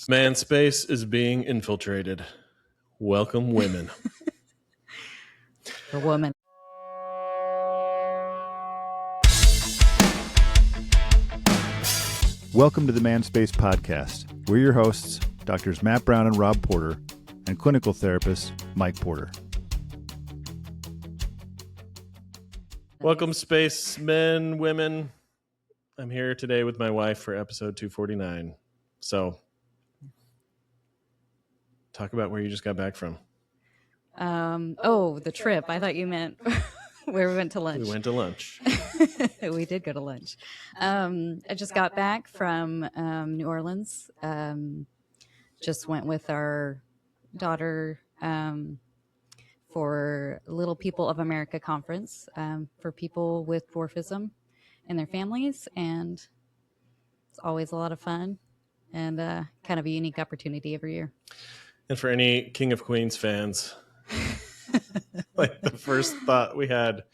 Man space is being infiltrated. Welcome, women. For women. Welcome to the Man Space Podcast. We're your hosts, Doctors Matt Brown and Rob Porter, and clinical therapist Mike Porter. Welcome, spacemen, women. I'm here today with my wife for episode 249. So, talk about where you just got back from. The trip. I thought you meant where we went to lunch. We went to lunch. We did go to lunch. I just got back from New Orleans. Just went with our daughter for Little People of America conference for people with dwarfism and their families. And it's always a lot of fun and kind of a unique opportunity every year. And for any King of Queens fans, like the first thought we had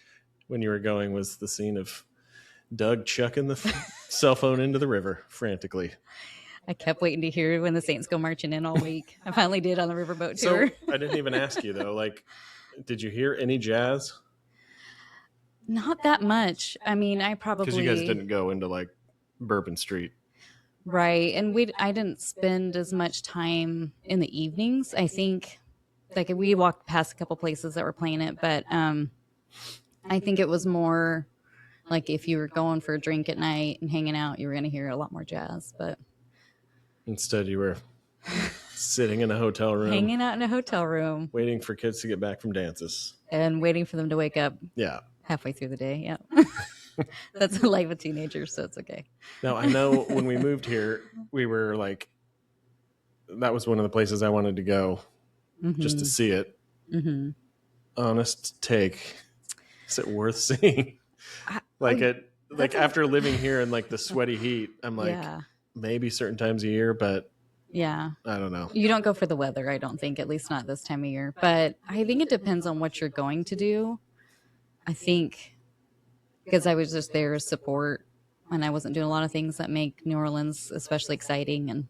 when you were going was the scene of Doug chucking the cell phone into the river frantically. I kept waiting to hear when the Saints go marching in all week. I finally did on the riverboat tour. So I didn't even ask you though, like, did you hear any jazz? Not that much. I mean, I probably... Because you guys didn't go into like Bourbon Street. Right. And I didn't spend as much time in the evenings. I think like we walked past a couple places that were playing it, but I think it was more like if you were going for a drink at night and hanging out, you were going to hear a lot more jazz. But instead, you were sitting in a hotel room, hanging out in a hotel room, waiting for kids to get back from dances and waiting for them to wake up. Yeah, halfway through the day. Yeah. That's the life of teenagers, so it's okay. Now, I know when we moved here, we were like, that was one of the places I wanted to go just to see it. Mm-hmm. Honest take. Is it worth seeing? After living here in like the sweaty heat, I'm like, maybe certain times a year, but yeah, I don't know. You don't go for the weather, I don't think, at least not this time of year. But I think it depends on what you're going to do. I think because I was just there as support and I wasn't doing a lot of things that make New Orleans especially exciting, and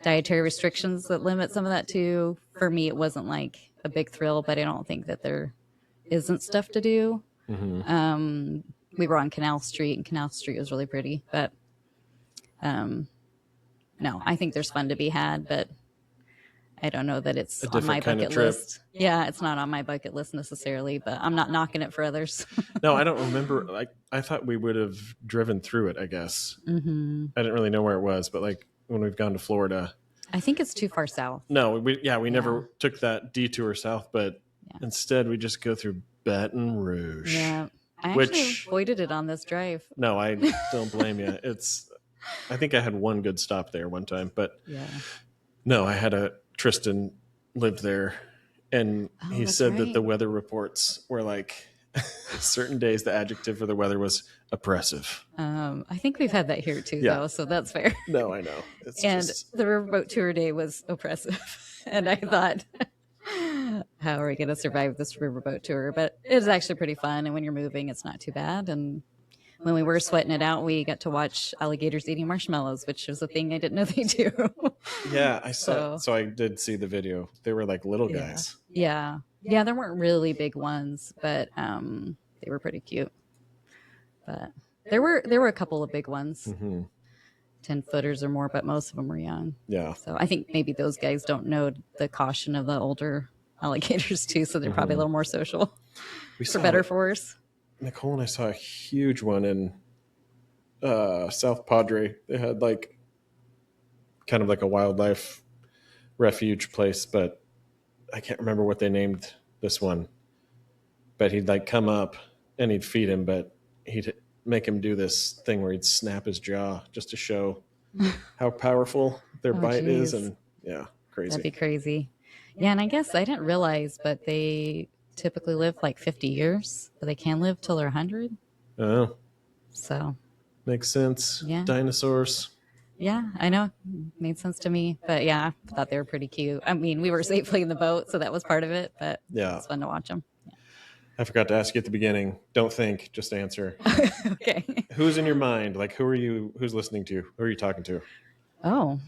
dietary restrictions that limit some of that too. For me, it wasn't like a big thrill, but I don't think that there isn't stuff to do. Mm-hmm. We were on Canal Street, and Canal Street was really pretty, but no, I think there's fun to be had, but I don't know that it's on my bucket list. Yeah, it's not on my bucket list necessarily, but I'm not knocking it for others. No, I don't remember. Like, I thought we would have driven through it, I guess. Mm-hmm. I didn't really know where it was, but like when we've gone to Florida. I think it's too far south. No, we never took that detour south, but instead we just go through Baton Rouge. Yeah, I actually avoided it on this drive. No, I don't blame you. I think I had one good stop there one time, but no, I had Tristan lived there, and he said that the weather reports were like certain days the adjective for the weather was oppressive. I think we've had that here too, though, so that's fair. No, I know. The riverboat tour day was oppressive, and I thought, how are we going to survive this riverboat tour? But it was actually pretty fun, and when you're moving, it's not too bad. And when we were sweating it out, we got to watch alligators eating marshmallows, which was a thing I didn't know they do. Yeah, I saw. So I did see the video. They were like little guys. Yeah. Yeah, there weren't really big ones, but they were pretty cute. But there were a couple of big ones, 10-footers or more, but most of them were young. Yeah. So I think maybe those guys don't know the caution of the older alligators too, so they're probably a little more social, for better or for worse. Nicole and I saw a huge one in South Padre. They had like kind of like a wildlife refuge place, but I can't remember what they named this one. But he'd like come up and he'd feed him, but he'd make him do this thing where he'd snap his jaw just to show how powerful their bite is. And crazy. That'd be crazy. Yeah, and I guess I didn't realize, but they typically live like 50 years, but they can live till they're 100. Oh. So. Makes sense. Yeah. Dinosaurs. Yeah, I know. Made sense to me. But yeah, I thought they were pretty cute. I mean, we were safely in the boat, so that was part of it, but it's fun to watch them. Yeah. I forgot to ask you at the beginning. Don't think, just answer. Okay. Who's in your mind? Like, who's listening to you? Who are you talking to? Oh,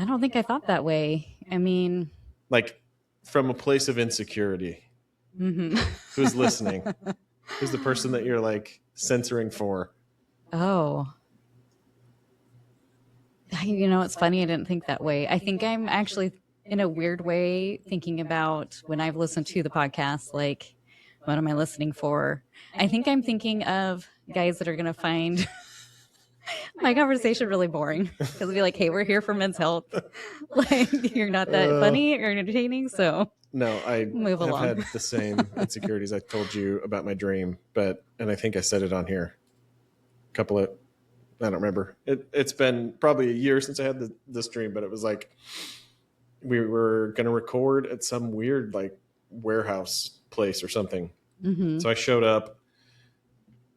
I don't think I thought that way. I mean, Like from a place of insecurity. mhm. Who's listening? Who's the person that you're like censoring for? Oh, you know, it's funny. I didn't think that way. I think I'm actually, in a weird way, thinking about when I've listened to the podcast, like, what am I listening for? I think I'm thinking of guys that are going to find my conversation really boring because they'll be like, hey, we're here for men's health. Like, you're not that funny or entertaining. So No, I Move have along. had the same insecurities. I told you about my dream, and I think I said it on here. A couple of, I don't remember. It's been probably a year since I had this dream, but it was like we were going to record at some weird like warehouse place or something. mhm. So I showed up,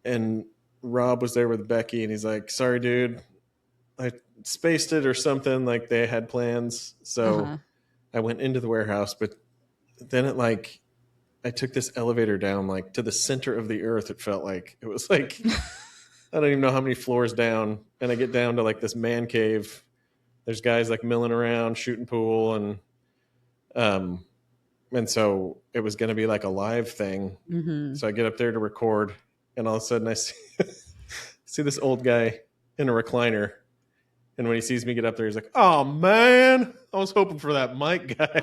and Rob was there with Becky, and he's like, "Sorry, dude, I spaced it or something." Like they had plans, so Uh-huh. I went into the warehouse, but then I took this elevator down like to the center of the earth. It felt like it was like I don't even know how many floors down, and I get down to like this man cave. There's guys like milling around, shooting pool, and so it was going to be like a live thing. Mhm. So I get up there to record, and all of a sudden I see this old guy in a recliner. And when he sees me get up there, he's like, "Oh man, I was hoping for that mic guy."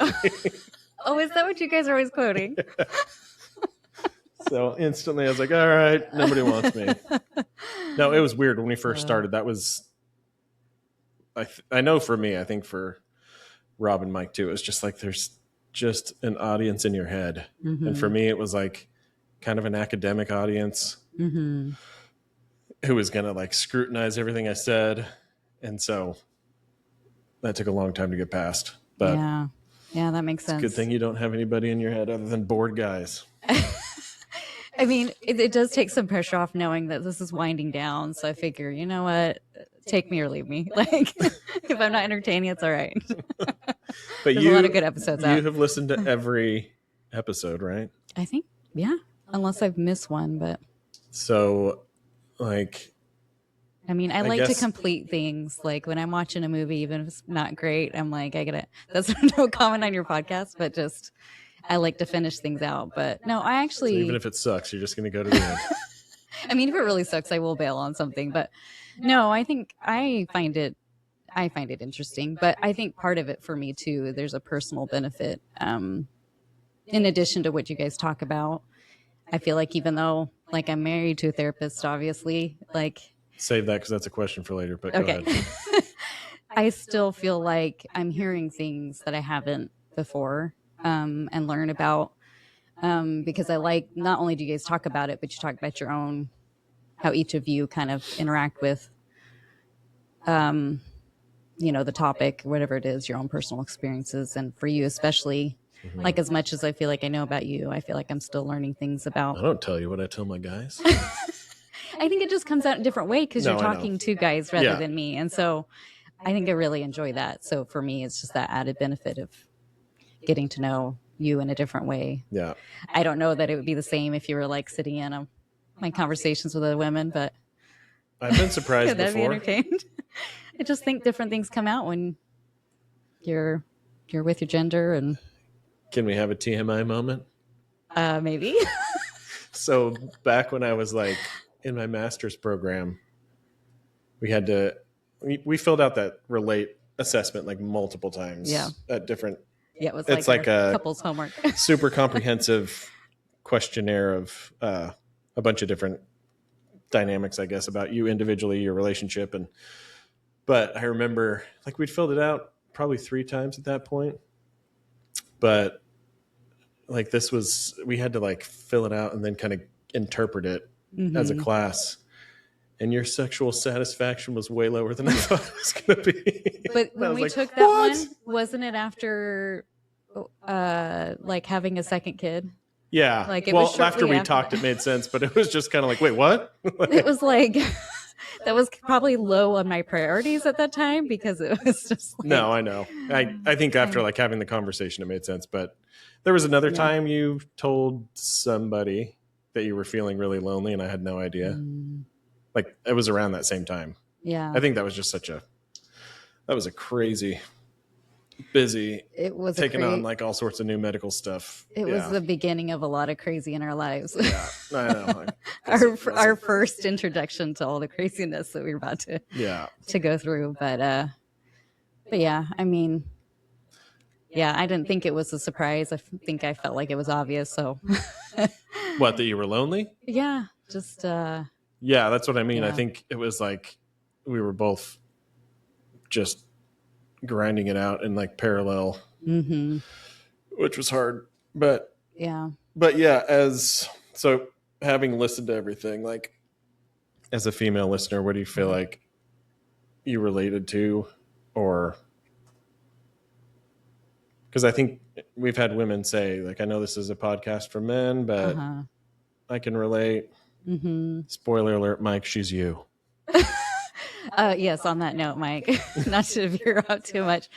Oh, is that what you guys are always quoting? So instantly I was like, "All right, nobody wants me." No, it was weird when we first started. That was, I know for me, I think for Rob and Mike too, it was just like there's just an audience in your head. Mhm. And for me, it was like kind of an academic audience Mhm. who was going to like scrutinize everything I said. And so that took a long time to get past. But Yeah, that makes sense. good thing you don't have anybody in your head other than bored guys. I mean, it does take some pressure off knowing that this is winding down. So I figure, you know what? Take me or leave me. Like, if I'm not entertaining, it's all right. But There's a lot of good episodes you out. have listened to every episode, right? I think, yeah, unless I've missed one. But So, like, I mean, I I like to guess- complete things. Like when I'm watching a movie, even if it's not great, I'm like, I gotta, that's no comment on your podcast, but just, I like to finish things out. But no, I so actually, even if it sucks, you're just going to go to the end. I mean, if it really sucks, I will bail on something. But no, I think I find it interesting. But I think part of it for me too, there's a personal benefit. In addition to what you guys talk about, I feel like even though like I'm married to a therapist, obviously, like Save that because that's a question for later. But go okay, ahead. I still feel like I'm hearing things that I haven't before and learn about. Because I like not only do you guys talk about it, but you talk about your own, how each of you kind of interact with, you know, the topic, whatever it is, your own personal experiences. And for you, especially, like as much as I feel like I know about you, I feel like I'm still learning things I about. don't tell you what I tell my guys. I think it just comes out in a different way because No, you're I know. talking to guys rather Yeah. than me. And so I think I really enjoy that. So for me, it's just that added benefit of getting to know you in a different way. Yeah. I don't know that it would be the same if you were like sitting in my conversations with other women, but I've been surprised that'd be before. entertained. I just think different things come out when you're with your gender and Can we have a TMI moment? maybe. So back when I was like in my master's program, we filled out that relate assessment like multiple times. Yeah. At different Yeah, it was It's like, like our a- couple's homework. super comprehensive questionnaire of a bunch of different dynamics, I guess, about you individually, your relationship. But I remember like we'd filled it out probably 3 times at that point. But like we had to like fill it out and then kind of interpret it as a Mhm. class. And your sexual satisfaction was way lower than I thought it was going to be. But I when was we like, took that "What?" one, wasn't it after like having a second kid? Yeah. Like, it well, was shortly after we after talked, that. it made sense, but it was just kind of like, wait, what? It was like that was probably low on my priorities at that time because it was just like, No, I know. I think after like having the conversation, it made sense. But there was another Yeah. time you told somebody that you were feeling really lonely, and I had no idea. Mm, Like it was around that same time. yeah. I think that was just that was a crazy busy It was taking on like all sorts of new medical stuff. it was the beginning of a lot of crazy in our lives. Yeah, I know. Our first introduction to all the craziness that we were about to go through. But yeah, I mean, yeah, I didn't think it was a surprise. I think I felt like it was obvious. So What, that you were lonely? yeah, just Yeah, that's what I mean. I Yeah. think it was like we were both just grinding it out in like parallel, which was hard. But yeah. yeah, so having listened to everything, like as a female listener, what do you feel like you related to, or because I think we've had women say, like, I know this is a podcast for men, but Uh-huh. I can relate. Spoiler alert, Mike, she's you. Yes, on that note, Mike, not to veer out too much,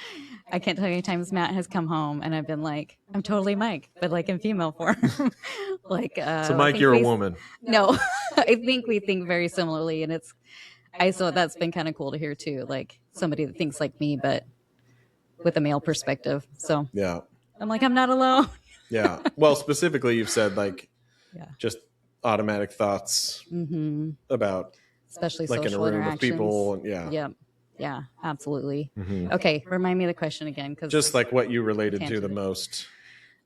I can't tell you how many times Matt has come home and I've been like, I'm totally Mike, but like in female form. Like, So I Mike, think you're a we- woman. No, I think we think very similarly, and so that's been kind of cool to hear too. Like somebody that thinks like me, but with a male perspective. So Yeah. I'm like, I'm not alone. Yeah. Well, specifically, you've said like Yeah. just automatic thoughts about Especially like in a social room with interactions. people. And, yeah. Yep. Yeah, absolutely. Okay, remind me of the question again, because Just like what you related to the Tangent. most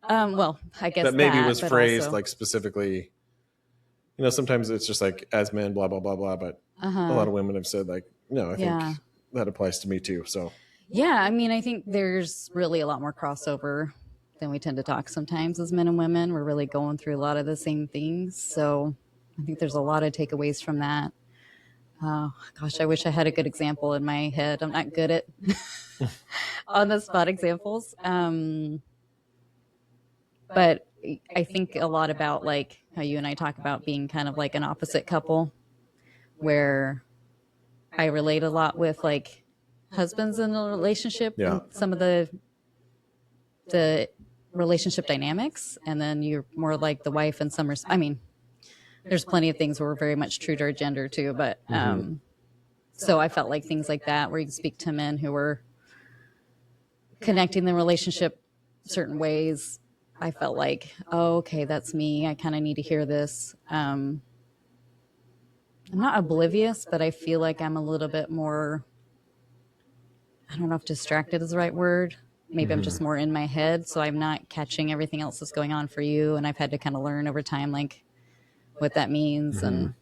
well, I guess that maybe was but phrased also- like specifically, sometimes it's just like as men, blah, blah, blah, blah. But a Uh-huh. lot of women have said like, no, I think Yeah. that applies to me too. So Yeah, I mean, I think there's really a lot more crossover than we tend to talk sometimes as men and women. We're really going through a lot of the same things. So I think there's a lot of takeaways from that. Oh, gosh, I wish I had a good example in my head. I'm not good at on the spot examples. But I think a lot about like how you and I talk about being kind of like an opposite couple, where I relate a lot with like husbands in a relationship, Yeah. and some of the relationship dynamics, and then you're more like the wife in some I mean, there's plenty of things where we're very much true to our gender too, but so I felt like things like that where you speak to men who were connecting the relationship certain ways. I felt like, oh, okay, that's me. I kind of need to hear this. I'm not oblivious, but I feel like I'm a little bit more, I don't know if distracted is the right word. Maybe I'm just more in my head, so I'm not catching everything else that's going on for you. And I've had to kind of learn over time, like what that means. And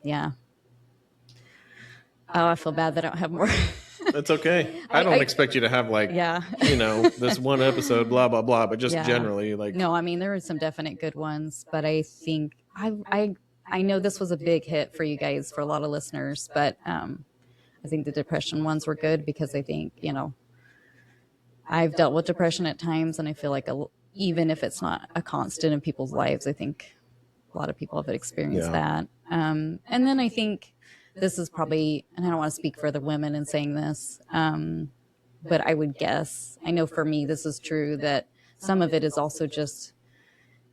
yeah. Oh, I feel bad that I don't have more. it's okay. I don't expect you to have like, Yeah. this one episode, blah, blah, blah, but just Yeah. generally like, No, I mean, there were some definite good ones, but I think I know this was a big hit for you guys, for a lot of listeners, but I think the depression ones were good because I think, I've dealt with depression at times, and I feel like even if it's not a constant in people's lives, I think a lot of people have experienced Yeah. that. And then I think this is probably, and I don't want to speak for other women in saying this, but I would guess, I know for me, this is true, that some of it is also just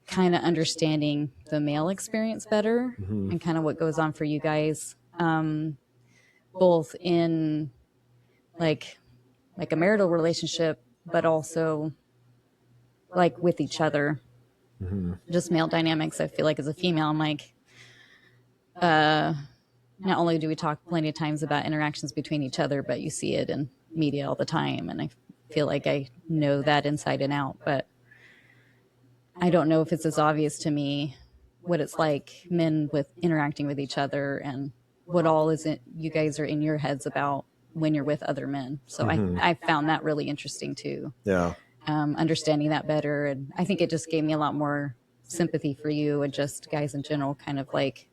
kind of understanding the male experience better and kind of what goes on for you guys, both in like a marital relationship, but also like with each other, just male dynamics. I feel like as a female, I'm like, not only do we talk plenty of times about interactions between each other, but you see it in media all the time. And I feel like I know that inside and out, but I don't know if it's as obvious to me what it's like men with interacting with each other and what all is it you guys are in your heads about when you're with other men. So I found that really interesting too. yeah. Understanding that better. And I think it just gave me a lot more sympathy for you and just guys in general, kind of like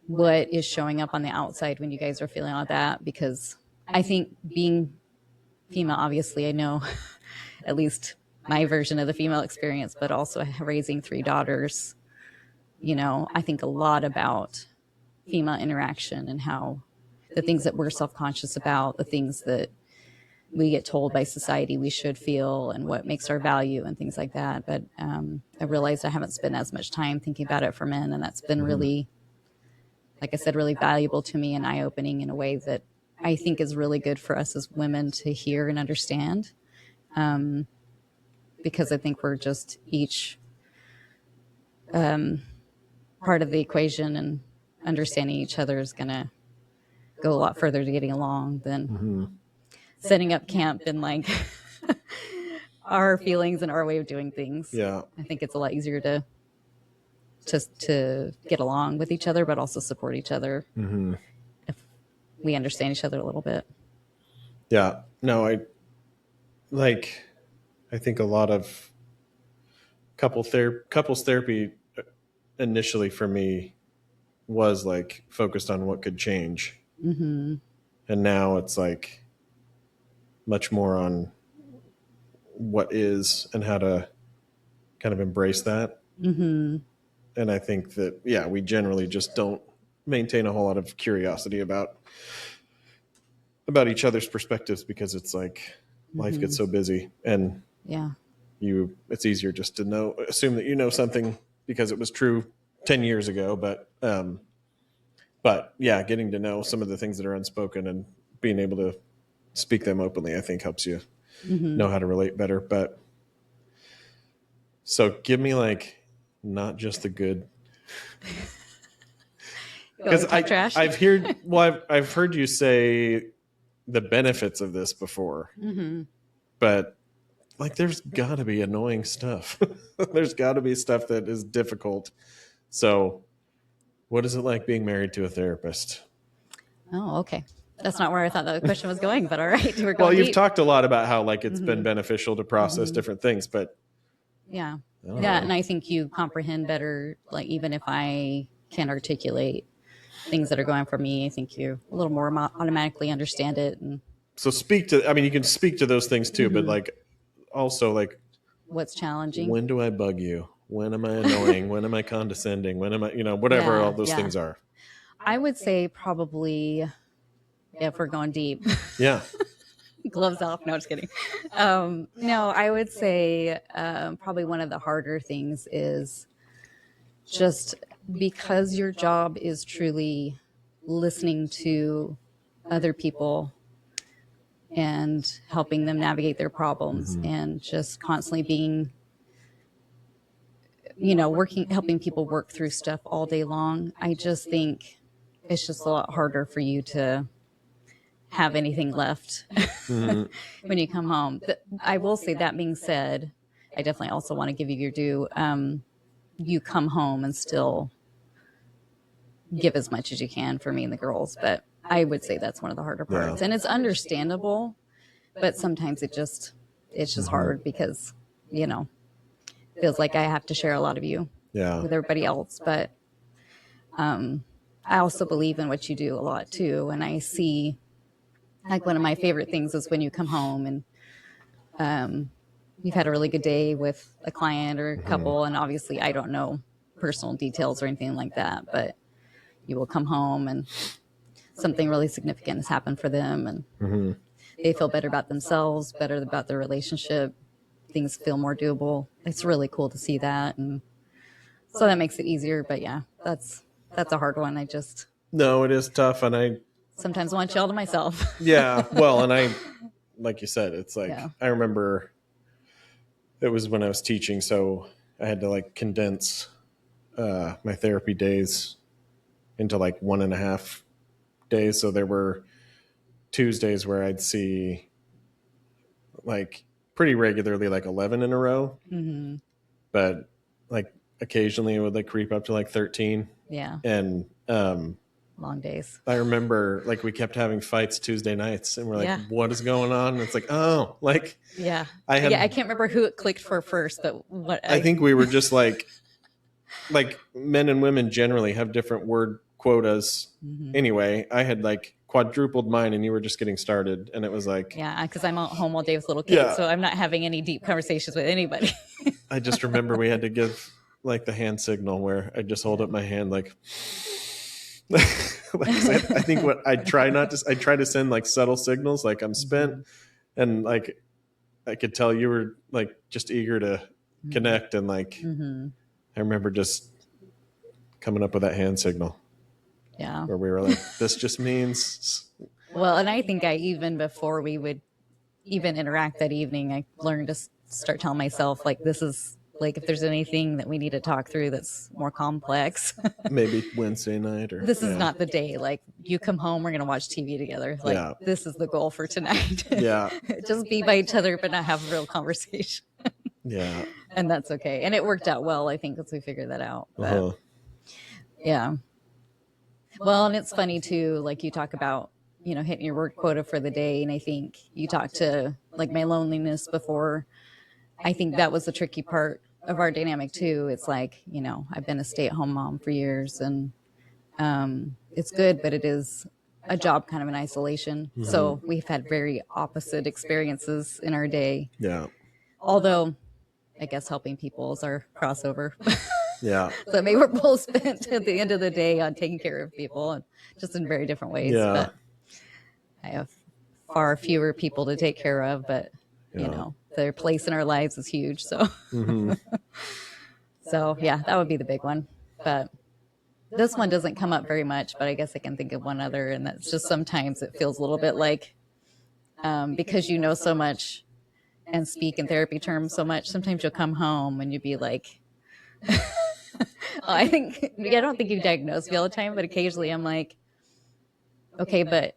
what is showing up on the outside when you guys are feeling all that. Because I think being female, obviously, I know at least my version of the female experience, but also raising 3 daughters, I think a lot about female interaction and how the things that we're self-conscious about, the things that we get told by society we should feel, and what makes our value and things like that. But I realized I haven't spent as much time thinking about it for men, and that's been really, like I said, really valuable to me and eye-opening in a way that I think is really good for us as women to hear and understand. Because I think we're just each part of the equation, and understanding each other is going to go a lot further to getting along than setting up camp and like our feelings and our way of doing things. Yeah. I think it's a lot easier to get along with each other, but also support each other if we understand each other a little bit. Yeah. No, I think a lot of couples therapy initially for me was like focused on what could change. And now it's like much more on what is and how to kind of embrace that. And I think that, yeah, we generally just don't maintain a whole lot of curiosity about each other's perspectives, because it's like life gets so busy, and Yeah. it's easier just to assume that you know something because it was true 10 years ago. But yeah, getting to know some of the things that are unspoken and being able to speak them openly, I think helps you know how to relate better. But so give me like, not just the good, because trash. I've heard you say the benefits of this before, but like, there's got to be annoying stuff. There's got to be stuff that is difficult. So what is it like being married to a therapist? Oh, okay. That's not where I thought the question was going, but all right. We're going Well, you've deep. talked a lot about how like it's been beneficial to process different things, but Yeah. I don't Yeah. know. And I think you comprehend better, like, even if I can articulate things that are going for me, I think you a little more automatically understand it. And So you can speak to those things too, but like, also like, what's challenging. when do I bug you? When am I annoying? When am I condescending? When am I, whatever Yeah, all those yeah. things are. I would say probably, if we're going deep, Yeah. gloves off. No, just kidding. No, I would say probably one of the harder things is just because your job is truly listening to other people and helping them navigate their problems, and just constantly being, helping people work through stuff all day long. I just think it's just a lot harder for you to have anything left when you come home. I will say, that being said, I definitely also want to give you your due. You come home and still give as much as you can for me and the girls, but I would say that's one of the harder parts. Yeah. And it's understandable, but sometimes it's just hard because, feels like I have to share a lot of you Yeah. with everybody else. But I also believe in what you do a lot too. And I see, like, one of my favorite things is when you come home and you've had a really good day with a client or a couple. And obviously I don't know personal details or anything like that, but you will come home and something really significant has happened for them, and they feel better about themselves, better about their relationship. Things feel more doable. It's really cool to see that. And so that makes it easier. But yeah, that's a hard one. No, it is tough. And I sometimes want to yell to myself. Yeah. Well, and like you said, it's like, Yeah. I remember it was when I was teaching. So I had to like condense my therapy days into like 1.5 days. So there were Tuesdays where I'd see like pretty regularly, like 11 in a row, but like occasionally it would like creep up to like 13. Yeah. And Long days. I remember like we kept having fights Tuesday nights, and we're like, Yeah. what is going on? And it's like, oh, like Yeah. I can't remember who it clicked for first, but I think we were just like men and women generally have different word quotas. Anyway, I had like quadrupled mine, and you were just getting started, and it was like, yeah, because I'm at home all day with little kids, Yeah. so I'm not having any deep conversations with anybody. I just remember we had to give like the hand signal where I just hold up my hand like I think what I try to send like subtle signals, like I'm spent, and like I could tell you were like just eager to connect, and like I remember just coming up with that hand signal Yeah. where we were like, this just means Well, and I think even before we would even interact that evening, I learned to start telling myself, like, this is like, if there's anything that we need to talk through that's more complex, Maybe Wednesday night or this is not the day. Like, you come home, we're going to watch TV together. Like, Yeah. this is the goal for tonight. Yeah. Just be by each other, but not have a real conversation. Yeah. And that's okay. And it worked out well, I think, once we figured that out. But, Uh-huh. yeah. Well, and it's funny too, like you talk about, hitting your work quota for the day. And I think you talked to like my loneliness before. I think that was the tricky part of our dynamic too. It's like, I've been a stay-at-home mom for years, and it's good, but it is a job kind of in isolation. Mm-hmm. So we've had very opposite experiences in our day. Yeah. Although I guess helping people is our crossover. Yeah. So maybe we're both spent at the end of the day on taking care of people, and just in very different ways. Yeah. But I have far fewer people to take care of, but Yeah. their place in our lives is huge. So, Mm-hmm. so yeah, that would be the big one. But this one doesn't come up very much, but I guess I can think of one other. And that's just sometimes it feels a little bit like, because you know so much and speak in therapy terms so much, sometimes you'll come home and you'll be like, I don't think you diagnose me all the time, but occasionally I'm like, okay, but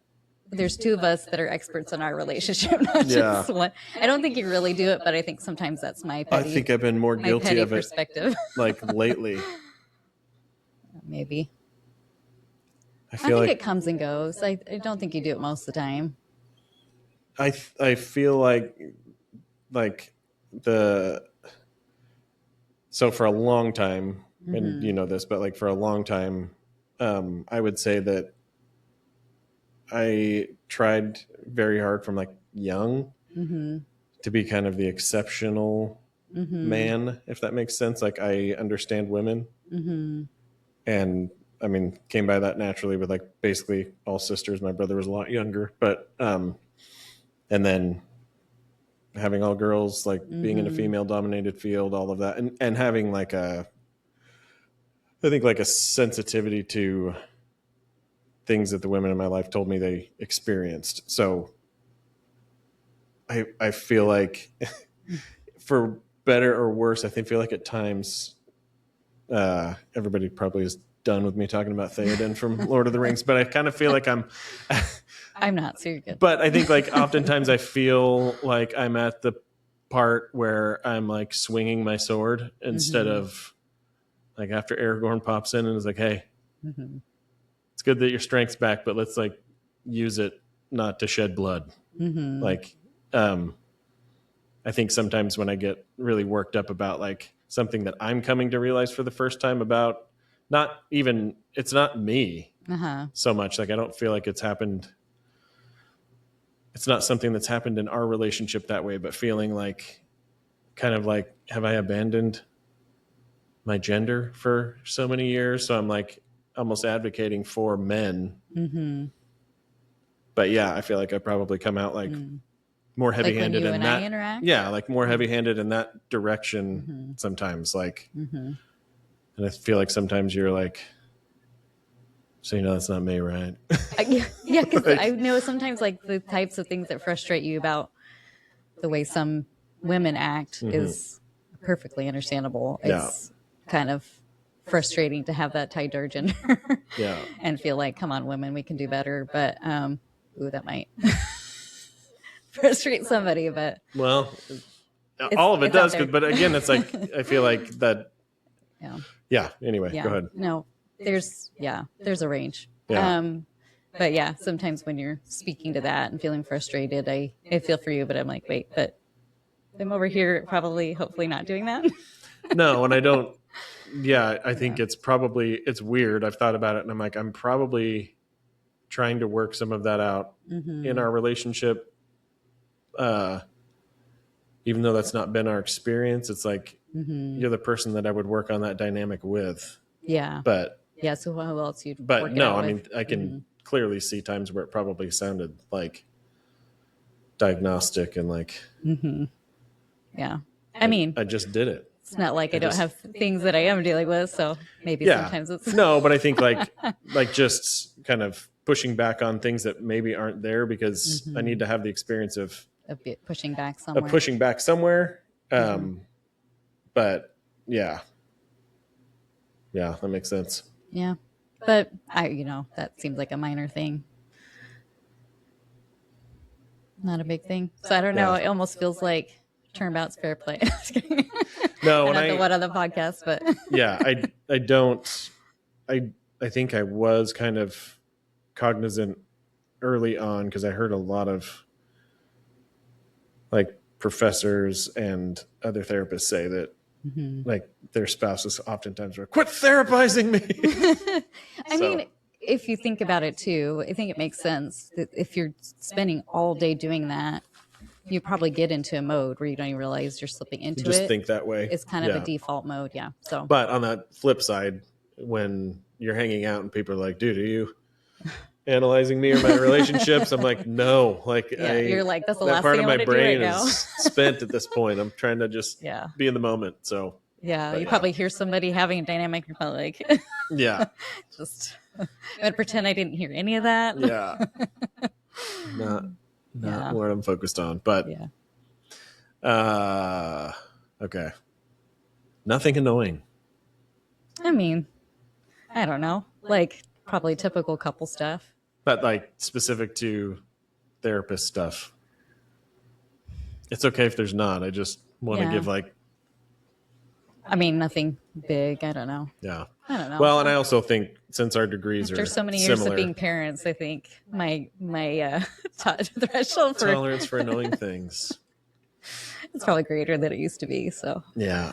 there's two of us that are experts in our relationship, not Yeah. just one. I don't think you really do it, but I think sometimes that's my I petty, think I've been more my guilty petty of it perspective. like lately. Maybe. I I feel think like it comes and goes. I don't think you do it most of the time. I feel like so for a long time, and you know this, but like for a long time, I would say that I tried very hard from like young Mm-hmm. to be kind of the exceptional Mm-hmm. man, if that makes sense. Like I understand women, Mm-hmm. and I mean came by that naturally with like basically all sisters. My brother was a lot younger, but and then having all girls, like being in a Mhm. female dominated field, all of that, and having like I think like a sensitivity to things that the women in my life told me they experienced. So I feel like for better or worse, I feel like at times everybody probably is done with me talking about Theoden from Lord of the Rings, but I kind of feel like I'm not, so you're good. but I think like oftentimes I feel like I'm at the part where I'm like swinging my sword instead of like after Aragorn pops in and is like, hey, Mm-hmm. it's good that your strength's back, but let's like use it not to shed blood. Mm-hmm. Like, I think sometimes when I get really worked up about like something that I'm coming to realize for the first time about it's not me Uh-huh. so much. Like, I don't feel like it's happened. It's not something that's happened in our relationship that way, but feeling like kind of like, have I abandoned my gender for so many years? So I'm like almost advocating for men. Mm-hmm. But yeah, I feel like I probably come out like more Like when heavy-handed you in and that. I interact? Yeah, like more heavy-handed in that direction Mhm. sometimes. Like, Mm-hmm. and I feel like sometimes you're like, so that's not me, right? Yeah, because Like- I know sometimes like the types of things that frustrate you about the way some women act is perfectly understandable. Yeah. It's kind of frustrating to have that tied to our gender Yeah. and feel like, come on, women, we can do better. But that might frustrate somebody. But Well, all of it it's out does, there. but again, it's like I feel like that. yeah, Yeah. Anyway, yeah. go ahead. No, there's a range. Yeah. But yeah, sometimes when you're speaking to that and feeling frustrated, I feel for you, but I'm like, wait, but I'm over here probably, hopefully not doing that. No, and I don't. Yeah, I think it's weird. I've thought about it, and I'm like, I'm probably trying to work some of that out in our relationship. Even though that's not been our experience, it's like you're the person that I would work on that dynamic with. Yeah. But Yeah. So who else you'd but work it no, out I with? mean, I can clearly see times where it probably sounded like diagnostic and like Yeah. I mean, I just did it. it's not like I don't just- have things that I am dealing with. So maybe Yeah. sometimes it's No, but I think like just kind of pushing back on things that maybe aren't there because I need to have the experience of A bit pushing back somewhere. pushing back somewhere. But yeah, that makes sense. Yeah. But that seems like a minor thing. Not a big thing. So I don't know. It almost feels like turnabout's fair play. No, I don't know what other podcast, but yeah, I don't. I think I was kind of cognizant early on because I heard a lot of like professors and other therapists say that like their spouses oftentimes are quit therapizing me. I mean, if you think about it too, I think it makes sense that if you're spending all day doing that, you probably get into a mode where you don't even realize you're slipping into just it. think that way. It's kind of a default mode. Yeah. So, but on the flip side, when you're hanging out and people are like, dude, are you analyzing me or my relationships? I'm like, no, like you're like, that's the that last part thing of I my want to do right brain now. is spent at this point. I'm trying to just be in the moment. So you probably hear somebody having a dynamic. You're probably like, just I'm gonna pretend I didn't hear any of that. Not what I'm focused on, but okay. Nothing annoying. I mean, I don't know. Like probably typical couple stuff. But like specific to therapist stuff. It's okay if there's not. I just want to give like nothing big. I don't know. Yeah. I don't know. Well, and I also think since our degrees after are so many years similar, of being parents, I think my threshold for tolerance for annoying things. It's probably greater than it used to be. So yeah,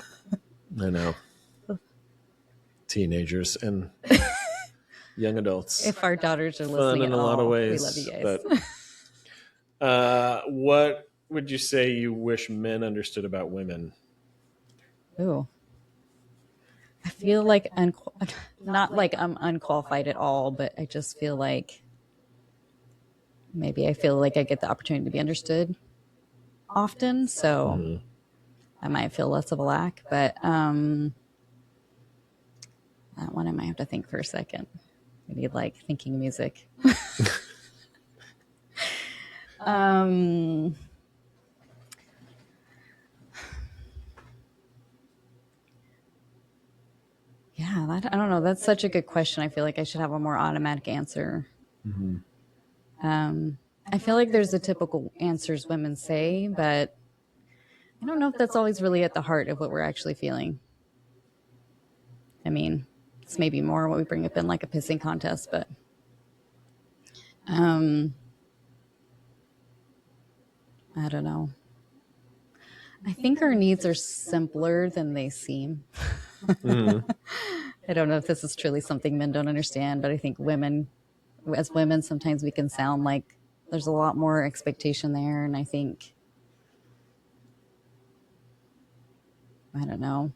I know. Teenagers and young adults. If our daughters are Fun listening in at a lot all, of ways. we love you guys. But, what would you say you wish men understood about women? Ooh. I feel like not like I'm unqualified at all, but I just feel like maybe I feel like I get the opportunity to be understood often, so I might feel less of a lack. But that one I might have to think for a second. I need like thinking music. Yeah, I don't know. That's such a good question. I feel like I should have a more automatic answer. I feel like there's the typical answers women say, but I don't know if that's always really at the heart of what we're actually feeling. I mean, it's maybe more what we bring up in like a pissing contest, but I don't know. I think our needs are simpler than they seem. I don't know if this is truly something men don't understand, but I think as women, sometimes we can sound like there's a lot more expectation there. And I think, I don't know,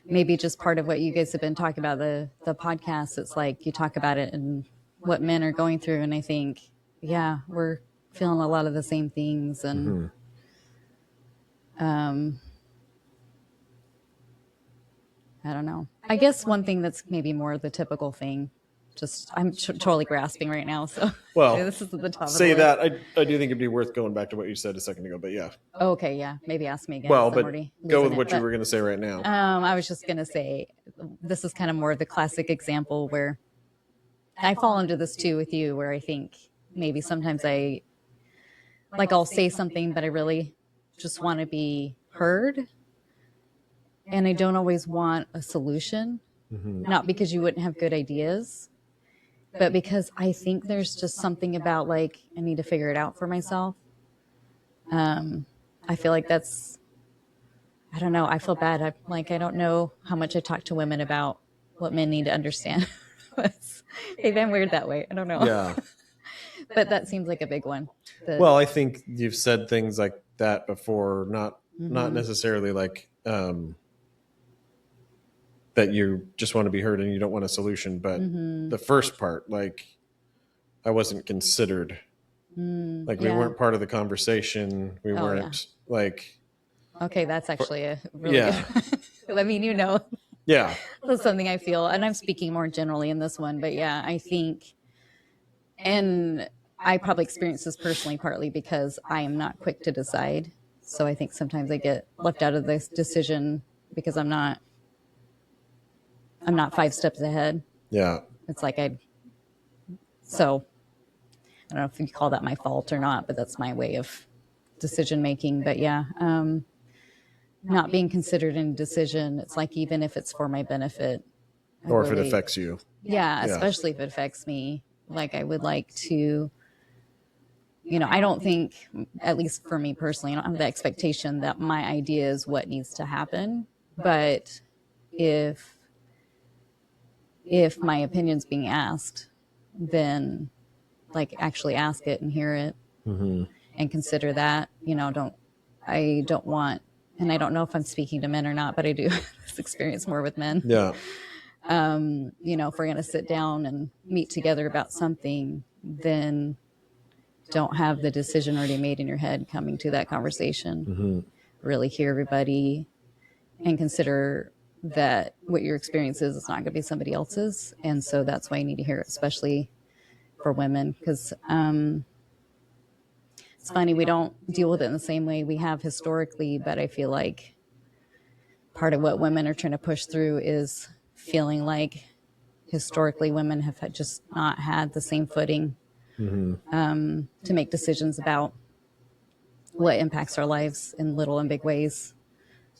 maybe just part of what you guys have been talking about, the podcast, it's like you talk about it and what men are going through. And I think, we're feeling a lot of the same things. And I don't know. I guess one thing that's maybe more the typical thing, just I'm totally grasping right now. So this is at the top say of the that. I do think it'd be worth going back to what you said a second ago, but yeah. Okay, yeah. Maybe ask me again. Well, but go with what you were going to say right now. I was just going to say, this is kind of more the classic example where I fall into this too with you, where I think maybe sometimes I'll say something, but I really just want to be heard. And I don't always want a solution, not because you wouldn't have good ideas, but because I think there's just something about like, I need to figure it out for myself. I feel like I don't know. I feel bad. I don't know how much I talk to women about what men need to understand. Maybe I'm weird that way. I don't know. Yeah. But that seems like a big one. Well, I think you've said things like that before, not necessarily like, that you just want to be heard and you don't want a solution. But the first part, like I wasn't considered, like we weren't part of the conversation. We weren't like, okay, that's actually a really good, I mean, that's something I feel, and I'm speaking more generally in this one, but I think And I probably experience this personally partly because I am not quick to decide. So I think sometimes I get left out of this decision because I'm not 5 steps ahead. Yeah. It's like so I don't know if you call that my fault or not, but that's my way of decision making. But yeah, not being considered in a decision, it's like even if it's for my benefit. Or if it affects you. Yeah, Yeah. especially if it affects me. Like I would like to, I don't think, at least for me personally, I don't have the expectation that my idea is what needs to happen. But if my opinion's being asked, then like actually ask it and hear it and consider that. I don't want, and I don't know if I'm speaking to men or not, but I do this experience more with men. Yeah. If we're going to sit down and meet together about something, then don't have the decision already made in your head coming to that conversation. Really hear everybody and consider that what your experience is not going to be somebody else's. And so that's why you need to hear it, especially for women, because it's funny, we don't deal with it in the same way we have historically, but I feel like part of what women are trying to push through is feeling like historically women have just not had the same footing to make decisions about what impacts our lives in little and big ways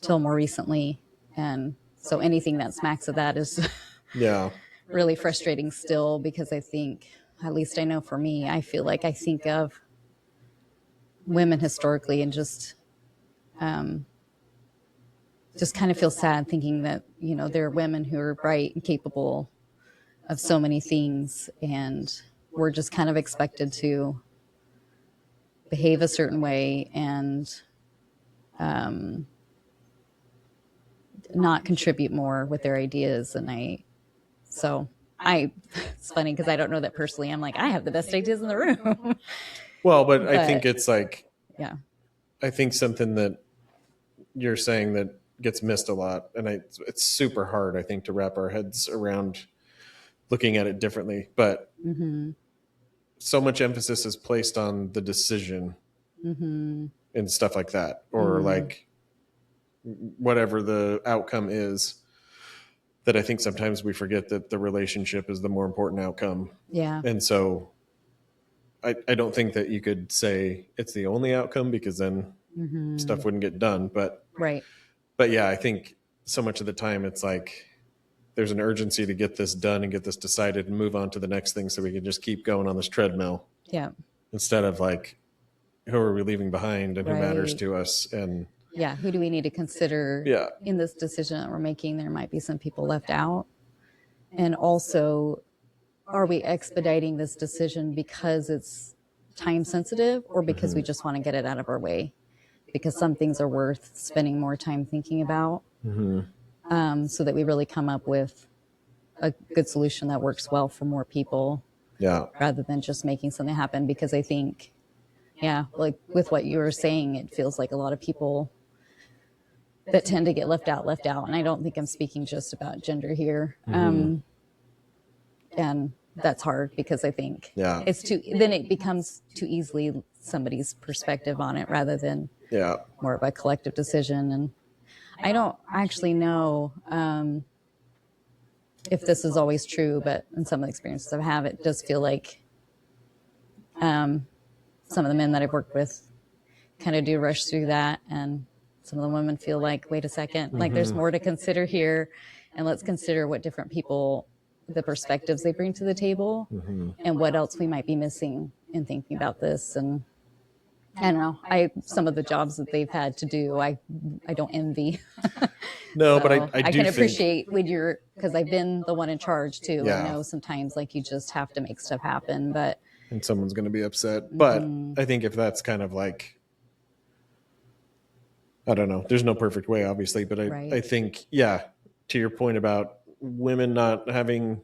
till more recently. And so anything that smacks of that is Yeah. really frustrating still, because I think, at least I know for me, I feel like I think of women historically and just kind of feel sad thinking that, there are women who are bright and capable of so many things, and we're just kind of expected to behave a certain way and not contribute more with their ideas. And it's funny because I don't know that personally. I'm like, I have the best ideas in the room. Well, but I think it's like, Yeah. I think something that you're saying that gets missed a lot, and it's super hard, I think, to wrap our heads around looking at it differently. But so much emphasis is placed on the decision and stuff like that, or like whatever the outcome is, that I think sometimes we forget that the relationship is the more important outcome. Yeah. And so I don't think that you could say it's the only outcome, because then stuff wouldn't get done. But Right. yeah, I think so much of the time it's like there's an urgency to get this done and get this decided and move on to the next thing, so we can just keep going on this treadmill, Yeah. instead of like, who are we leaving behind and who matters Right. to us. And Yeah. Who do we need to consider yeah, in this decision that we're making? There might be some people left out. And also, are we expediting this decision because it's time sensitive, or because we just want to get it out of our way? Because some things are worth spending more time thinking about, so that we really come up with a good solution that works well for more people, yeah, rather than just making something happen. Because I think, yeah, like with what you were saying, it feels like a lot of people that tend to get left out. And I don't think I'm speaking just about gender here. And that's hard, because I think Yeah. then it becomes too easily somebody's perspective on it rather than yeah, more of a collective decision. And I don't actually know if this is always true, but in some of the experiences I've had, it does feel like some of the men that I've worked with kind of do rush through that, and some of the women feel like, wait a second, like there's more to consider here, and let's consider what different people, the perspectives they bring to the table, and what else we might be missing in thinking about this. And I don't know, some of the jobs that they've had to do, I don't envy. no, So but I do can think, appreciate when because I've been the one in charge too. Yeah. I know sometimes like you just have to make stuff happen, but and someone's going to be upset. But I think if that's kind of like, I don't know, there's no perfect way, obviously, but Right. I think, yeah, to your point about women not having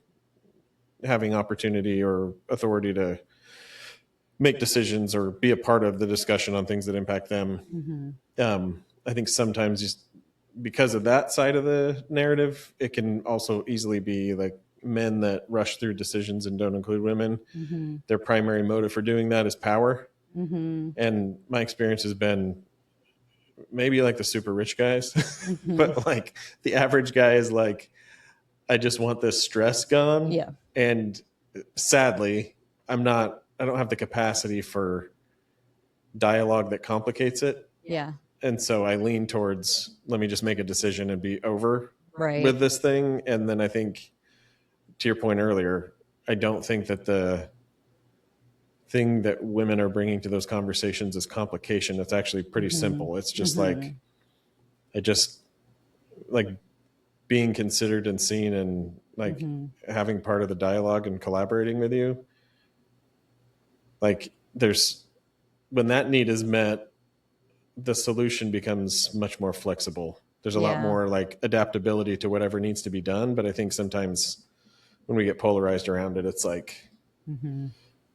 opportunity or authority to make decisions or be a part of the discussion on things that impact them. I think sometimes just because of that side of the narrative, it can also easily be like men that rush through decisions and don't include women, Mm-hmm. their primary motive for doing that is power. Mm-hmm. And my experience has been maybe like the super rich guys, Mm-hmm. but like the average guy is like, I just want this stress gone. Yeah. And sadly, I don't have the capacity for dialogue that complicates it. Yeah. And so I lean towards, let me just make a decision and be over Right. with this thing. And then I think, to your point earlier, I don't think that the thing that women are bringing to those conversations is complication. It's actually pretty simple. It's just like, I just like being considered and seen and like having part of the dialogue and collaborating with you. Like when that need is met, the solution becomes much more flexible. There's a lot more like adaptability to whatever needs to be done. But I think sometimes when we get polarized around it, it's like,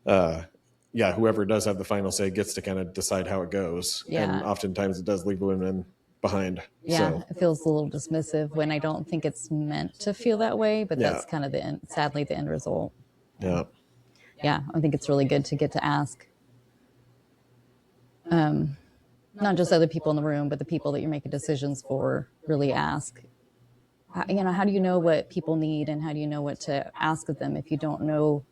whoever does have the final say gets to kind of decide how it goes. Yeah. And oftentimes it does leave women behind. Yeah. So, It feels a little dismissive when I don't think it's meant to feel that way, but that's kind of sadly the end result. yeah. Yeah. I think it's really good to get to ask, not just other people in the room, but the people that you're making decisions for. Really ask, how do you know what people need, and how do you know what to ask of them if you don't know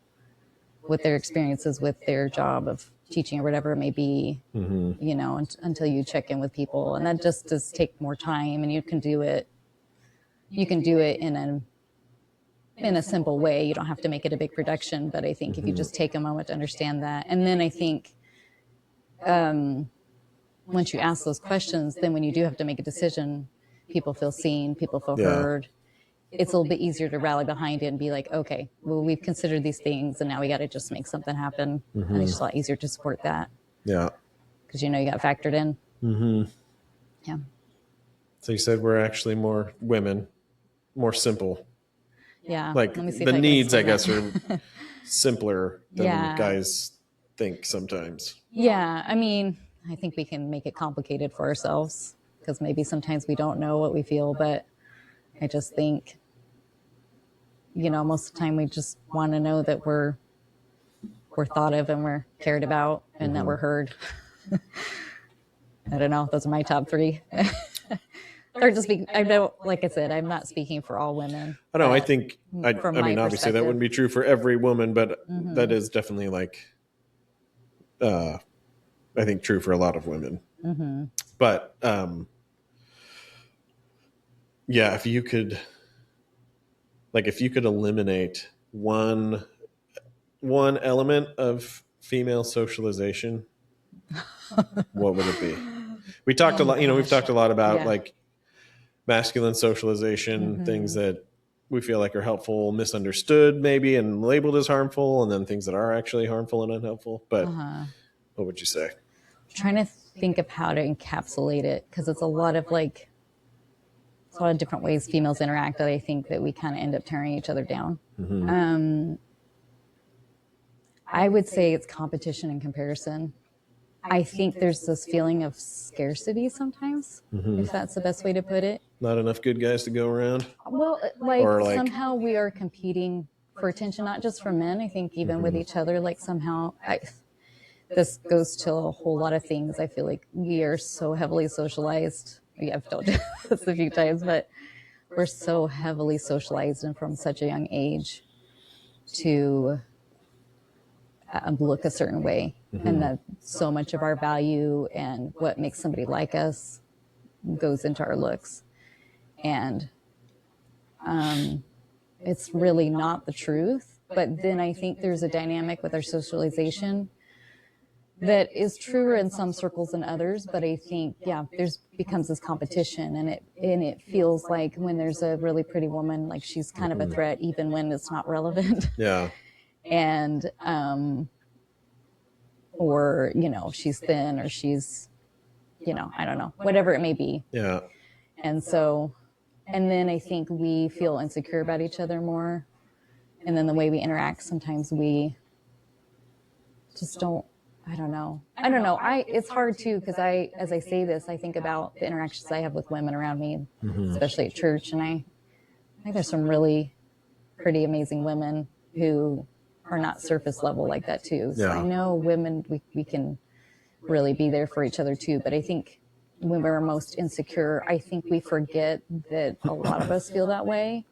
what their experience is with their job of teaching or whatever it may be, until you check in with people. And that just does take more time, and you can do it in a simple way. You don't have to make it a big production, but I think if you just take a moment to understand that, and then I think once you ask those questions, then when you do have to make a decision, people feel seen, people feel heard. It's a little bit easier to rally behind it and be like, okay, well, we've considered these things, and now we got to just make something happen. And it's just a lot easier to support that. Yeah. Because you got factored in. Yeah. So you said we're actually more women, more simple. Yeah. Like Let me see if the I can needs, I explain guess, are simpler than Yeah. guys think sometimes. Yeah, I mean, I think we can make it complicated for ourselves because maybe sometimes we don't know what we feel, but I just think, most of the time we just want to know that we're thought of and we're cared about and that we're heard. I don't know. Those are my top three. Or just I don't, like I said, I'm not speaking for all women. I know. I think, from I my mean, obviously that perspective. wouldn't be true for every woman, but that is definitely like, I think true for a lot of women. But, if you could eliminate one element of female socialization, what would it be? We talked a lot, we've talked a lot about like masculine socialization, things that we feel like are helpful, misunderstood maybe, and labeled as harmful, and then things that are actually harmful and unhelpful. But what would you say? I'm trying to think of how to encapsulate it because it's a lot of different ways females interact that I think that we kind of end up tearing each other down. I would say it's competition and comparison. I think there's this feeling of scarcity sometimes, if that's the best way to put it. Not enough good guys to go around? Well, somehow we are competing for attention, not just for men. I think even with each other, this goes to a whole lot of things. I feel like we are so heavily socialized. I've told you this a few times, but we're so heavily socialized and from such a young age to look a certain way. And that so much of our value and what makes somebody like us goes into our looks. And it's really not the truth. But then I think there's a dynamic with our socialization that is truer in some circles than others. But I think, there's becomes this competition, and it feels like when there's a really pretty woman, like she's kind of a threat, even when it's not relevant. Yeah. And or she's thin, or she's I don't know, whatever it may be. Yeah. And then I think we feel insecure about each other more, and then the way we interact, sometimes we just don't. I don't know. It's hard too, because as I say this, I think about the interactions I have with women around me, especially at church, and I think there's some really pretty amazing women who are not surface level like that too. So Yeah. I know women, we can really be there for each other too. But I think when we're most insecure, I think we forget that a lot of us feel that way.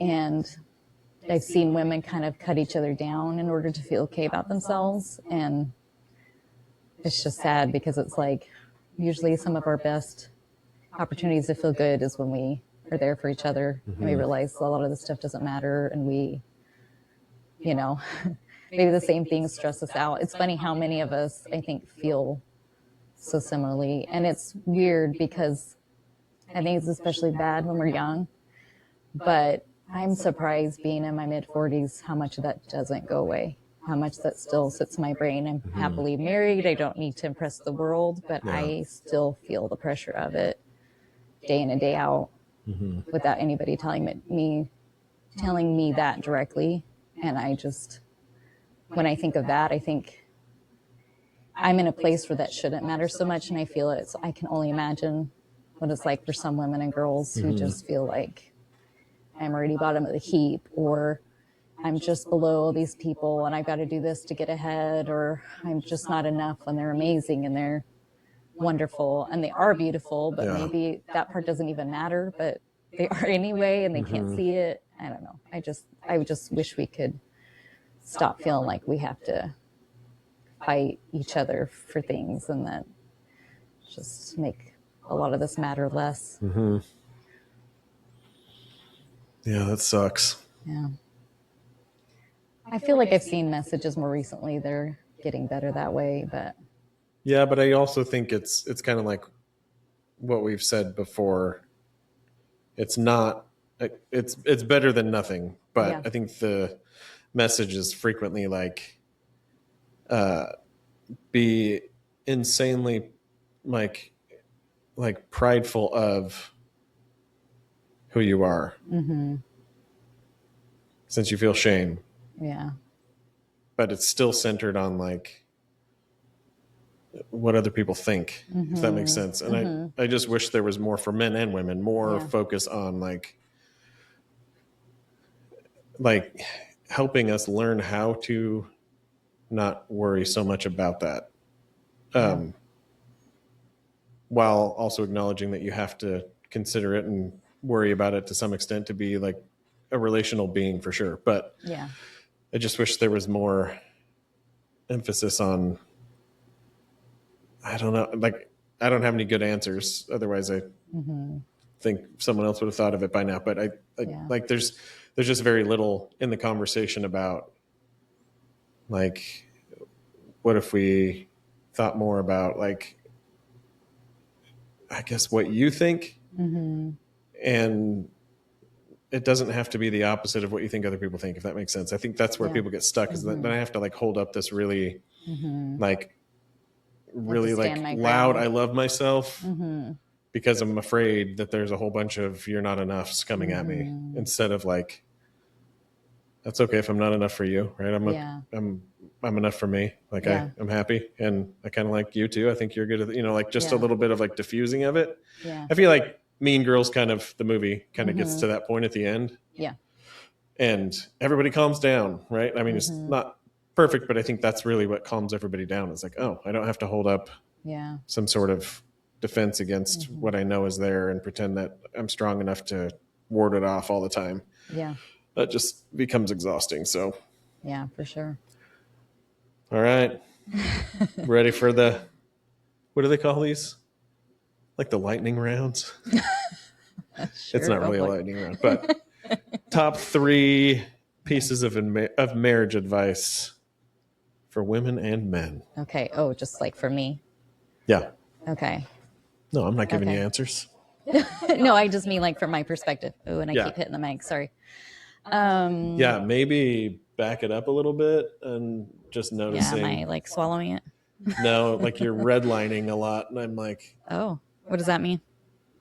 And I've seen women kind of cut each other down in order to feel okay about themselves. And it's just sad because it's like usually some of our best opportunities to feel good is when we are there for each other and we realize a lot of this stuff doesn't matter, and we, you know, maybe the same things stress us out. It's funny how many of us, I think, feel so similarly. And it's weird because I think it's especially bad when we're young, but I'm surprised being in my mid 40s how much of that doesn't go away, how much that still sits in my brain. I'm happily married. I don't need to impress the world, but I still feel the pressure of it day in and day out without anybody telling me that directly. And I just, when I think of that, I think I'm in a place where that shouldn't matter so much. And I feel it. So I can only imagine what it's like for some women and girls who just feel like I'm already bottom of the heap, or I'm just below these people and I've got to do this to get ahead, or I'm just not enough when they're amazing and they're wonderful and they are beautiful, but maybe that part doesn't even matter, but they are anyway and they can't see it. I don't know. I just wish we could stop feeling like we have to fight each other for things, and that just make a lot of this matter less. Yeah, that sucks. Yeah. I feel like I've seen messages more recently. They're getting better that way, but Yeah, but I also think it's kind of like what we've said before. It's not. It's better than nothing, but Yeah. I think the message is frequently like, be insanely like prideful of who you are, since you feel shame. yeah. But it's still centered on like what other people think, if that makes sense. And I just wish there was more for men and women, more focus on like helping us learn how to not worry so much about that. While also acknowledging that you have to consider it and worry about it to some extent to be like a relational being for sure. But Yeah. I just wish there was more emphasis on, I don't know, like I don't have any good answers. Otherwise I think someone else would have thought of it by now. But I like there's just very little in the conversation about like, what if we thought more about like, I guess what you think, and it doesn't have to be the opposite of what you think other people think, if that makes sense. I think that's where people get stuck, is then I have to like hold up this really like really like stand my loud, ground. I love myself, because I'm afraid that there's a whole bunch of you're not enoughs coming at me, instead of like, that's okay if I'm not enough for you, right? I'm enough for me. Like I'm happy, and I kind of like you too. I think you're good at, like just a little bit of like diffusing of it. Yeah. I feel like Mean Girls the movie gets to that point at the end. Yeah. And everybody calms down, right? I mean, it's not perfect, but I think that's really what calms everybody down. It's like, oh, I don't have to hold up some sort of defense against what I know is there and pretend that I'm strong enough to ward it off all the time. Yeah. That just becomes exhausting. So, Yeah, for sure. all right. Ready for what do they call these? Like the lightning rounds? It's not really a lightning round, but top 3 pieces of marriage advice for women and men. Okay. Oh, just like for me. Yeah. Okay. No, I'm not giving you Okay. answers. No, I just mean like from my perspective. Oh, and I Yeah. keep hitting the mic. Sorry. Yeah, maybe back it up a little bit and just Yeah, noticing. am I like swallowing it? No, like you're redlining a lot, and I'm like, Oh, what does that mean?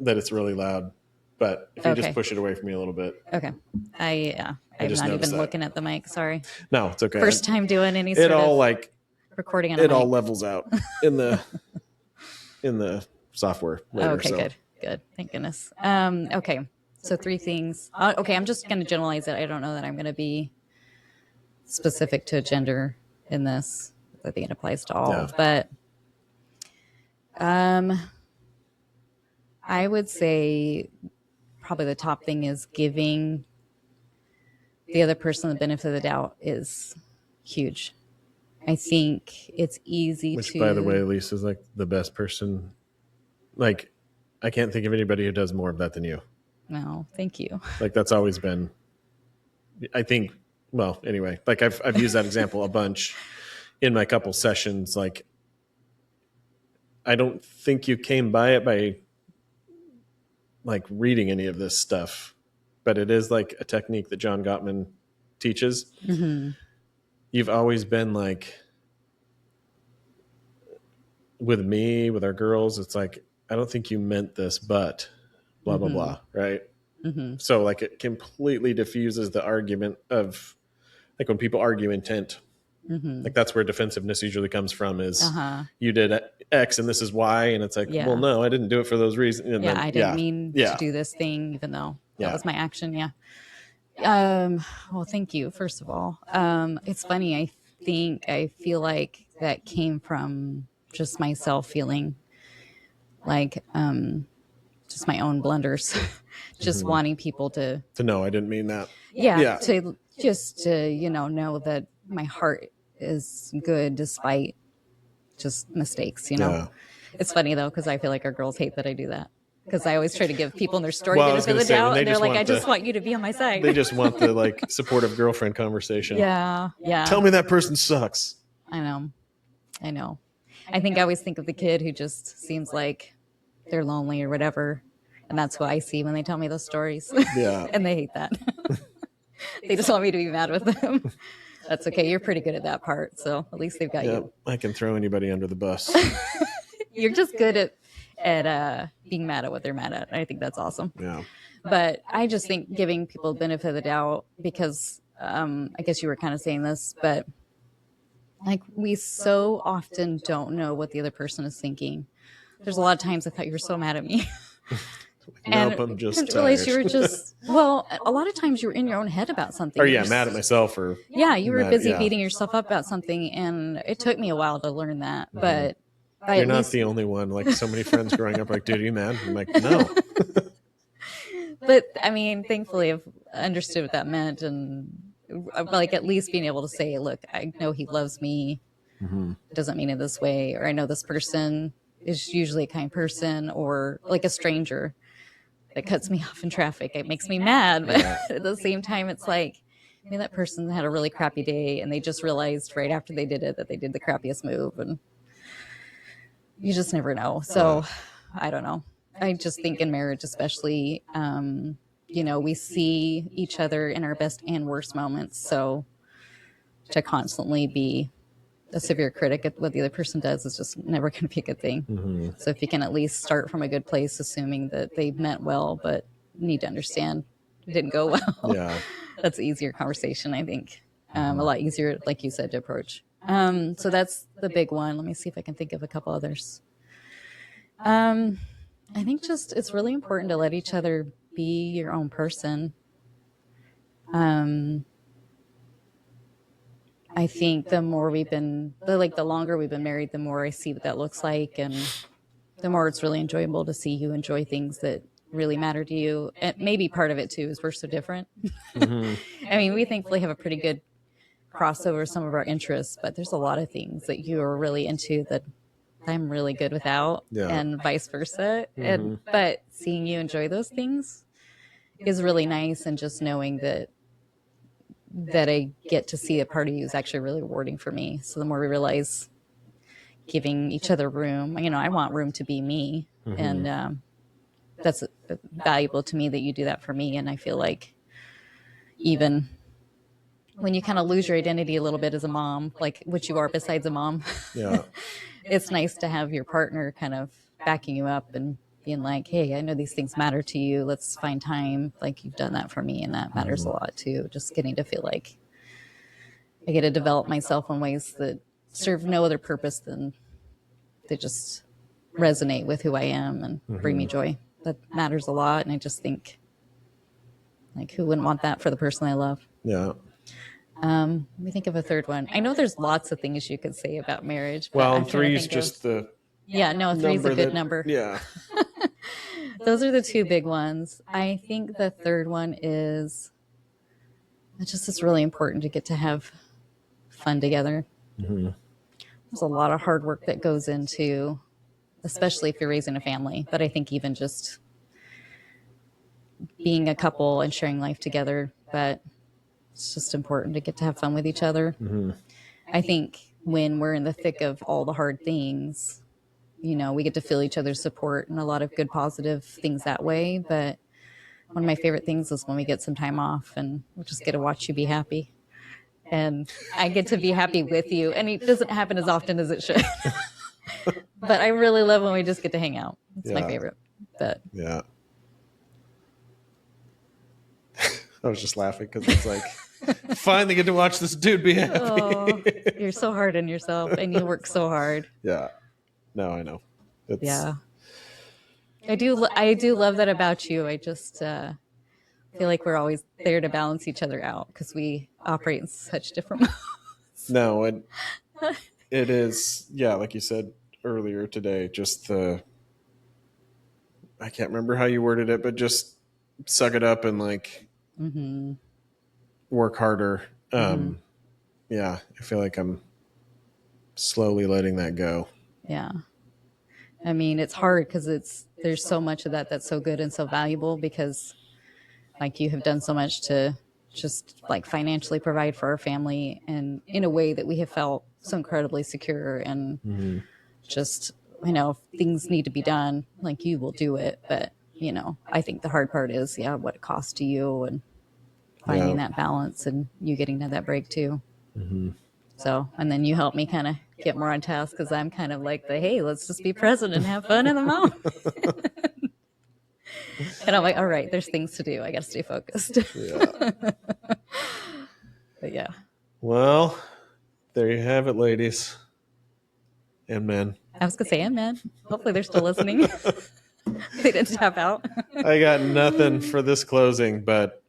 that it's really loud. But if you just Okay. push it away from me a little bit. Okay. I'm just not noticed even that. looking at the mic. Sorry. No, it's okay. First time doing any It sort all of like recording on a it mic. all levels out in the software later. Okay, so. good. Thank goodness. Okay. So 3 things. Okay, I'm just going to generalize it. I don't know that I'm going to be specific to gender in this. I think it applies to all. Yeah. But I would say probably the top thing is giving the other person the benefit of the doubt is huge. I think it's easy Which, to. by the way, Lisa's like the best person. Like, I can't think of anybody who does more of that than you. No, thank you. Like, that's always been, I think, well, anyway, like I've used that example a bunch in my couple sessions. Like, I don't think you came by it by like reading any of this stuff, but it is like a technique that John Gottman teaches. Mm-hmm. You've always been like, with me, with our girls, it's like, I don't think you meant this, but blah, blah, blah. Right. Mm-hmm. So like it completely diffuses the argument of like when people argue intent, Mm-hmm. like that's where defensiveness usually comes from is Uh-huh. you did X and this is Y. And it's like, Yeah. well, no, I didn't do it for those reasons. And Yeah, then, I didn't mean Yeah. to do this thing, even though that Yeah. was my action. Yeah. Well, thank you, first of all. It's funny. I feel like that came from just myself feeling like just my own blunders, just wanting people to, To know I didn't mean that. yeah. To just to, know that my heart is good despite just mistakes, Yeah. It's funny though, because I feel like our girls hate that I do that. Because I always try to give people in their story Well, I was benefit of gonna the say, when doubt, they and they're just like, want "I just the- want you to be on my side." They just want the like supportive girlfriend conversation. Yeah. Tell me that person sucks. I know. I think I always think of the kid who just seems like they're lonely or whatever, and that's what I see when they tell me those stories. Yeah. And they hate that. They just want me to be mad with them. That's okay. You're pretty good at that part, so at least they've got Yeah. you. I can throw anybody under the bus. You're just good at being mad at what they're mad at. I think that's awesome. Yeah. But I just think giving people the benefit of the doubt, because I guess you were kind of saying this, but like we so often don't know what the other person is thinking. There's a lot of times I thought you were so mad at me. Nope, I'm just didn't realize you tired. were just, well, a lot of times you were in your own head about something. Or You yeah, were mad at myself or Yeah, you were mad- busy yeah. beating yourself up about something, and it took me a while to learn that. But I You're at not least, the only one. Like so many friends growing up, like, dude, are you mad? I'm like, no. but I mean, thankfully, I've understood what that meant, and like at least being able to say, "Look, I know he loves me. Doesn't mean it this way," or I know this person is usually a kind person, or like a stranger that cuts me off in traffic. It makes me mad, but at the same time, it's like, maybe that person had a really crappy day, and they just realized right after they did it that they did the crappiest move, and you just never know. So I don't know. I just think in marriage, especially, we see each other in our best and worst moments. So to constantly be a severe critic at what the other person does is just never going to be a good thing. So if you can at least start from a good place, assuming that they meant well, but need to understand it didn't go well. Yeah. That's an easier conversation, I think. A lot easier, like you said, to approach. So that's the big one. Let me see if I can think of a couple others. I think just it's really important to let each other be your own person. I think the longer we've been married, the more I see what that looks like, and the more it's really enjoyable to see you enjoy things that really matter to you. And maybe part of it too is we're so different. I mean, we thankfully have a pretty good crossover some of our interests, but there's a lot of things that you are really into that I'm really good without, Yeah. and vice versa. But seeing you enjoy those things is really nice, and just knowing that I get to see a part of you is actually really rewarding for me. So the more we realize giving each other room, I want room to be me, and that's valuable to me that you do that for me. And I feel like even when you kind of lose your identity a little bit as a mom, like what you are besides a mom, Yeah. it's nice to have your partner kind of backing you up and being like, hey, I know these things matter to you. Let's find time. Like you've done that for me, and that matters a lot too. Just getting to feel like I get to develop myself in ways that serve no other purpose than to just resonate with who I am and bring me joy. That matters a lot. And I just think Like, who wouldn't want that for the person they love? Yeah. Let me think of a third one. I know there's lots of things you could say about marriage. But Well, I'm and trying to 3 is think just the yeah, no, 3 is a number good that- number. Yeah. Those are the 2 big ones. I think the third one is it's really important to get to have fun together. There's a lot of hard work that goes into, especially if you're raising a family. But I think even just being a couple and sharing life together, but it's just important to get to have fun with each other. I think when we're in the thick of all the hard things, you know, we get to feel each other's support and a lot of good positive things that way. But one of my favorite things is when we get some time off and we just get to watch you be happy. And I get to be happy with you. And it doesn't happen as often as it should. But I really love when we just get to hang out. It's my Yeah. favorite. But Yeah. I was just laughing because it's like, finally get to watch this dude be happy. oh, you're so hard on yourself and you work so hard. Yeah. No, I know. It's, Yeah. I do love that about you. I just feel like we're always there to balance each other out because we operate in such different modes. No, it is, yeah, like you said earlier today, just I can't remember how you worded it, but just suck it up and like work harder. Yeah, I feel like I'm slowly letting that go. Yeah. I mean, it's hard because there's so much of that that's so good and so valuable because like you have done so much to just like financially provide for our family and in a way that we have felt so incredibly secure and just, you know, if things need to be done, like you will do it. But, you know, I think the hard part is, what it costs to you and finding that balance and you getting to that break too. So, and then you help me kind of get more on task because I'm kind of like hey, let's just be present and have fun in the moment. And I'm like, all right, there's things to do. I got to stay focused. Yeah. But yeah, Well, there you have it, ladies and men. I was going to say, man, hopefully they're still listening. They didn't tap out. I got nothing for this closing, but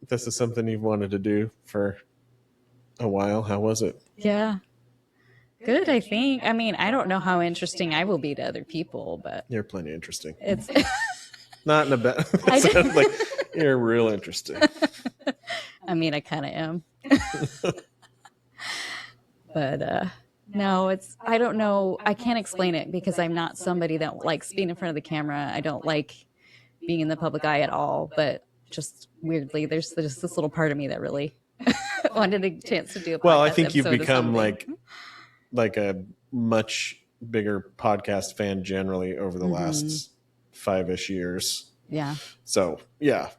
this is something you've wanted to do for a while. How was it? Yeah. Good, I think. I mean, I don't know how interesting I will be to other people, but You're plenty interesting. it's Not in a bad. I did- Sounds like you're real interesting. I mean, I kind of am. But no, I don't know. I can't explain it because I'm not somebody that likes being in front of the camera. I don't like being in the public eye at all. But just weirdly, there's this little part of me that really wanted a chance to do a podcast. Well, I think you've episode of become something. like a much bigger podcast fan generally over the last 5-ish years. Yeah. So yeah.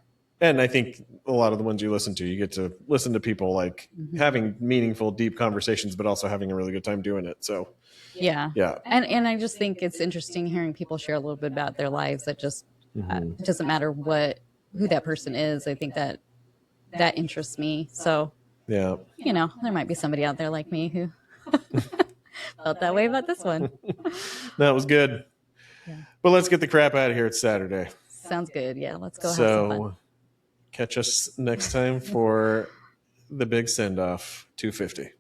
And I think a lot of the ones you listen to, you get to listen to people like having meaningful, deep conversations, but also having a really good time doing it. So Yeah. yeah. And I just think it's interesting hearing people share a little bit about their lives that just it doesn't matter who that person is. I think that interests me. So, Yeah. you know, there might be somebody out there like me who felt that way about this one. That was good. Yeah. But let's get the crap out of here. It's Saturday. Sounds good. Yeah, let's go have some fun. So catch us next time for the big send off 250.